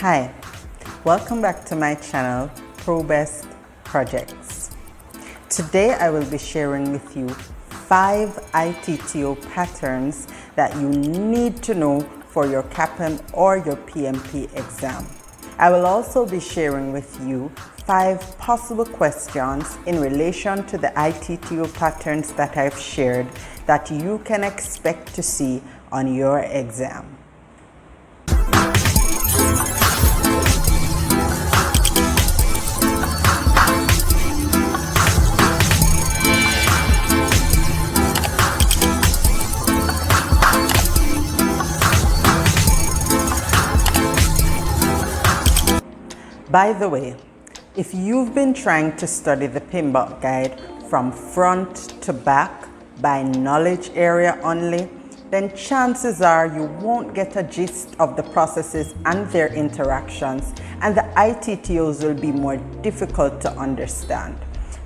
Hi, welcome back to my channel, ProBest Projects. Today I will be sharing with you 5 ITTO patterns that you need to know for your CAPM or your PMP exam. I will also be sharing with you 5 possible questions in relation to the ITTO patterns that I've shared that you can expect to see on your exam. By the way, if you've been trying to study the PMP guide from front to back by knowledge area only, then chances are you won't get a gist of the processes and their interactions, and the ITTOs will be more difficult to understand.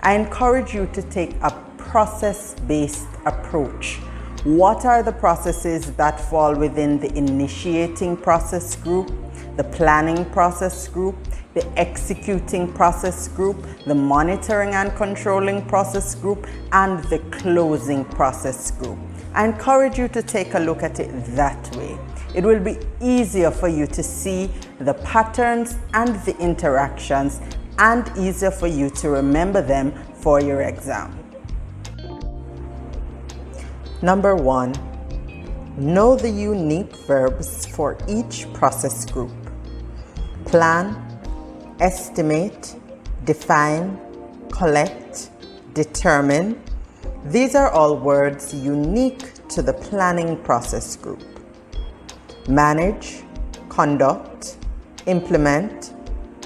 I encourage you to take a process-based approach. What are the processes that fall within the initiating process group, the planning process group, the executing process group, the monitoring and controlling process group, and the closing process group? I encourage you to take a look at it that way. It will be easier for you to see the patterns and the interactions, and easier for you to remember them for your exam. Number 1, know the unique verbs for each process group. Plan, estimate, define, collect, determine. These are all words unique to the planning process group. Manage, conduct, implement.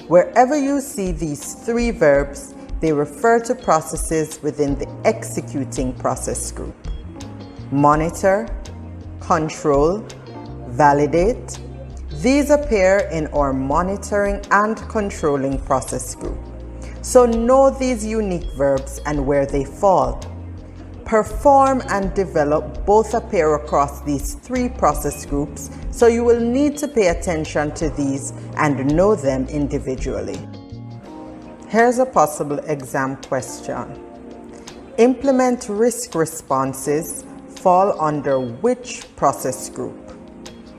Wherever you see these 3 verbs, they refer to processes within the executing process group. Monitor, control, validate. These appear in our monitoring and controlling process group. So know these unique verbs and where they fall. Perform and develop both appear across these 3 process groups, so you will need to pay attention to these and know them individually. Here's a possible exam question. Implement risk responses fall under which process group?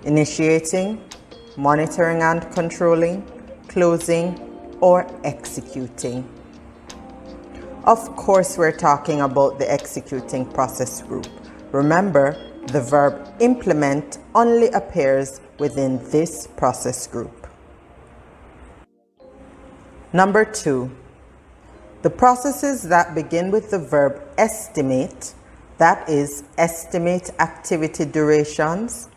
Initiating, monitoring and controlling, closing, or executing? Of course, we're talking about the executing process group. Remember, the verb implement only appears within this process group. Number 2, the processes that begin with the verb estimate, that is, estimate activity durations,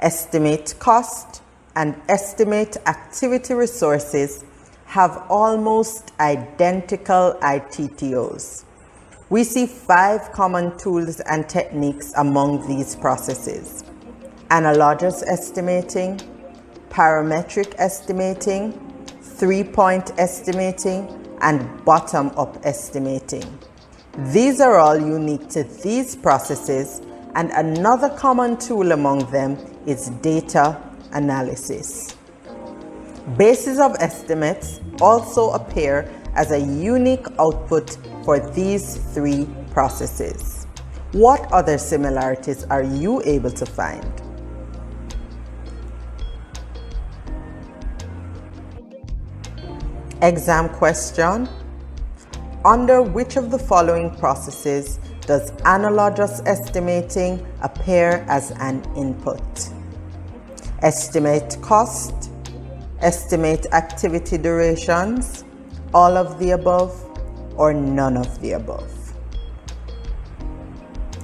estimate cost, and estimate activity resources, have almost identical ITTOs. We see 5 common tools and techniques among these processes: analogous estimating, parametric estimating, 3-point estimating, and bottom-up estimating. These are all unique to these processes, and another common tool among them is data analysis. Bases of estimates also appear as a unique output for these 3 processes. What other similarities are you able to find? Exam question. Under which of the following processes does analogous estimating appear as an input? Estimate cost, estimate activity durations, all of the above, or none of the above?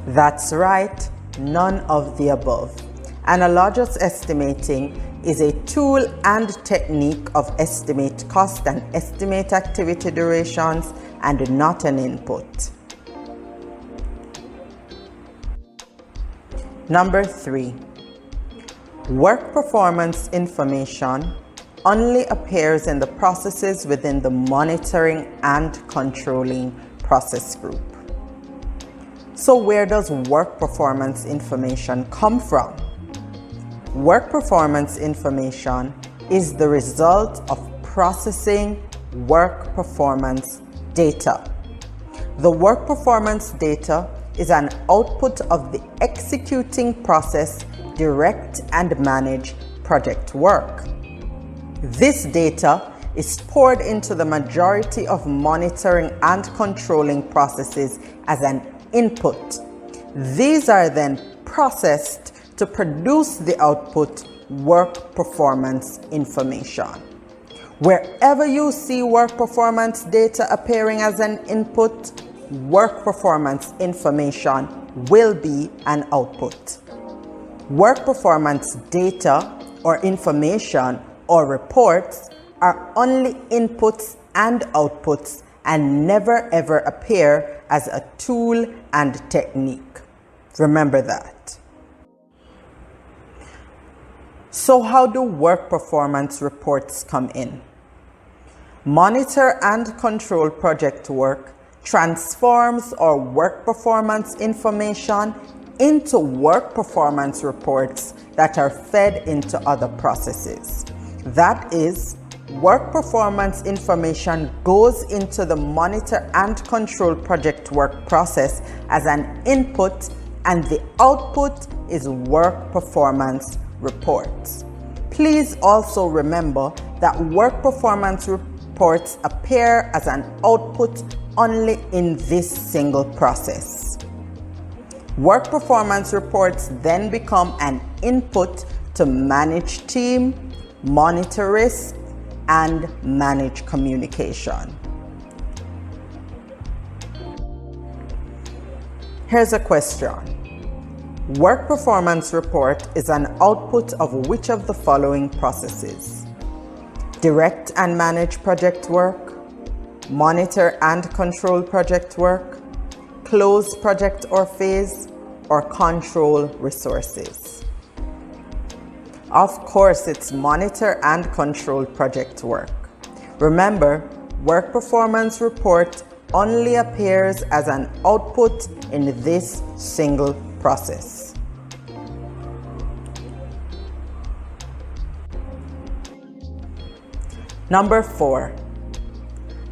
That's right, none of the above. Analogous estimating is a tool and technique of estimate cost and estimate activity durations, and not an input. Number 3, work performance information only appears in the processes within the monitoring and controlling process group. So where does work performance information come from? Work performance information is the result of processing work performance data. The work performance data is an output of the executing process, direct and manage project work. This data is poured into the majority of monitoring and controlling processes as an input. These are then processed to produce the output work performance information. Wherever you see work performance data appearing as an input, work performance information will be an output. Work performance data or information or reports are only inputs and outputs and never ever appear as a tool and technique. Remember that. So how do work performance reports come in? Monitor and control project work transforms our work performance information into work performance reports that are fed into other processes. That is, work performance information goes into the monitor and control project work process as an input, and the output is work performance reports. Please also remember that work performance reports appear as an output only in this single process. Work performance reports then become an input to manage team, monitor risk, and manage communication. Here's a question. Work performance report is an output of which of the following processes? Direct and manage project work, monitor and control project work, close project or phase, or control resources? Of course, it's monitor and control project work. Remember, work performance report only appears as an output in this single process. Number 4.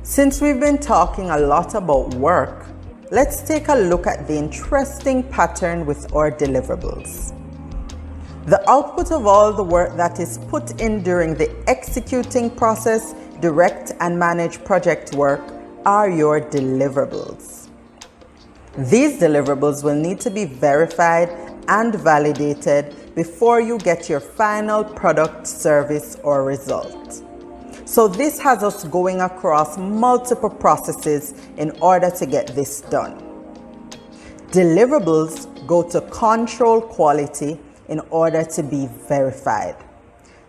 Since we've been talking a lot about work, let's take a look at the interesting pattern with our deliverables. The output of all the work that is put in during the executing process, direct and manage project work are your deliverables. These deliverables will need to be verified and validated before you get your final product, service, or result. So this has us going across multiple processes in order to get this done. Deliverables go to control quality in order to be verified.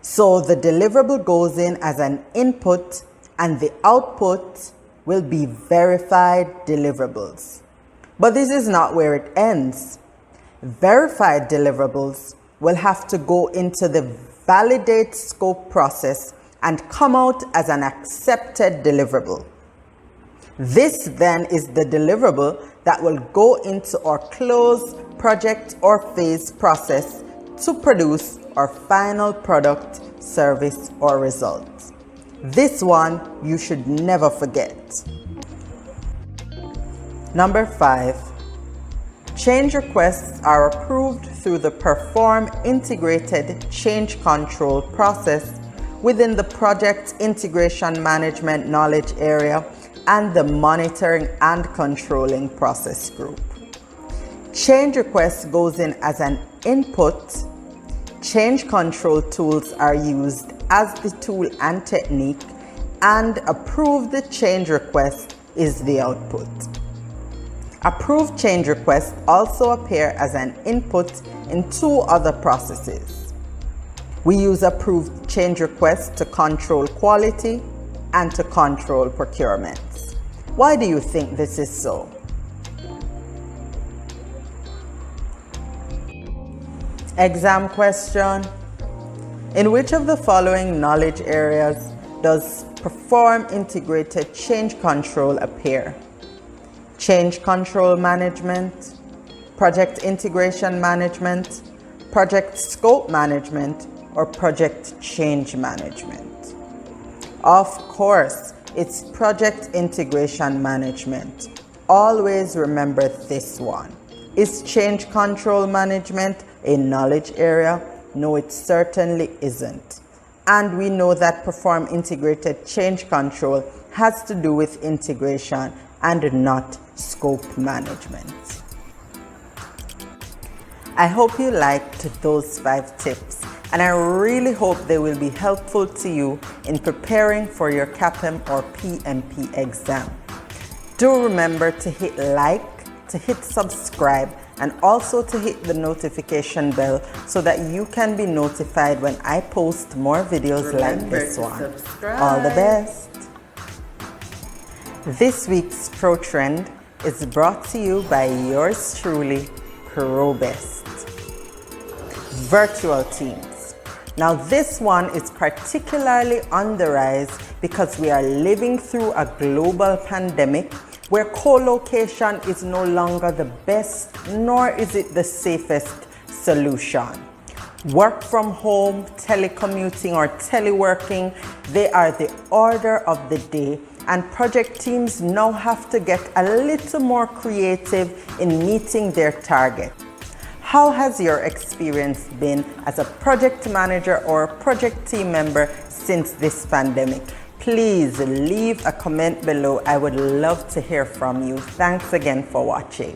So the deliverable goes in as an input and the output will be verified deliverables. But this is not where it ends. Verified deliverables will have to go into the validate scope process and come out as an accepted deliverable. This then is the deliverable that will go into our close project or phase process to produce our final product, service, or result. This one you should never forget. Number 5. Change requests are approved through the Perform Integrated Change Control process within the Project Integration Management Knowledge Area and the Monitoring and Controlling Process Group. Change request goes in as an input. Change control tools are used as the tool and technique, and approve the change request is the output. Approved change requests also appear as an input in 2 other processes. We use approved change requests to control quality and to control procurements. Why do you think this is so? Exam question. In which of the following knowledge areas does Perform Integrated Change Control appear? Change Control Management, Project Integration Management, Project Scope Management, or project change management? Of course, it's project integration management. Always remember this one. Is change control management a knowledge area? No, it certainly isn't. And we know that perform integrated change control has to do with integration and not scope management. I hope you liked those 5 tips, and I really hope they will be helpful to you in preparing for your CAPM or PMP exam. Do remember to hit like, to hit subscribe, and also to hit the notification bell so that you can be notified when I post more videos like this one. All the best! This week's Pro Trend is brought to you by yours truly, ProBest. Virtual teams. Now this one is particularly on the rise because we are living through a global pandemic where co-location is no longer the best, nor is it the safest solution. Work from home, telecommuting, or teleworking, they are the order of the day, and project teams now have to get a little more creative in meeting their target. How has your experience been as a project manager or a project team member since this pandemic? Please leave a comment below. I would love to hear from you. Thanks again for watching.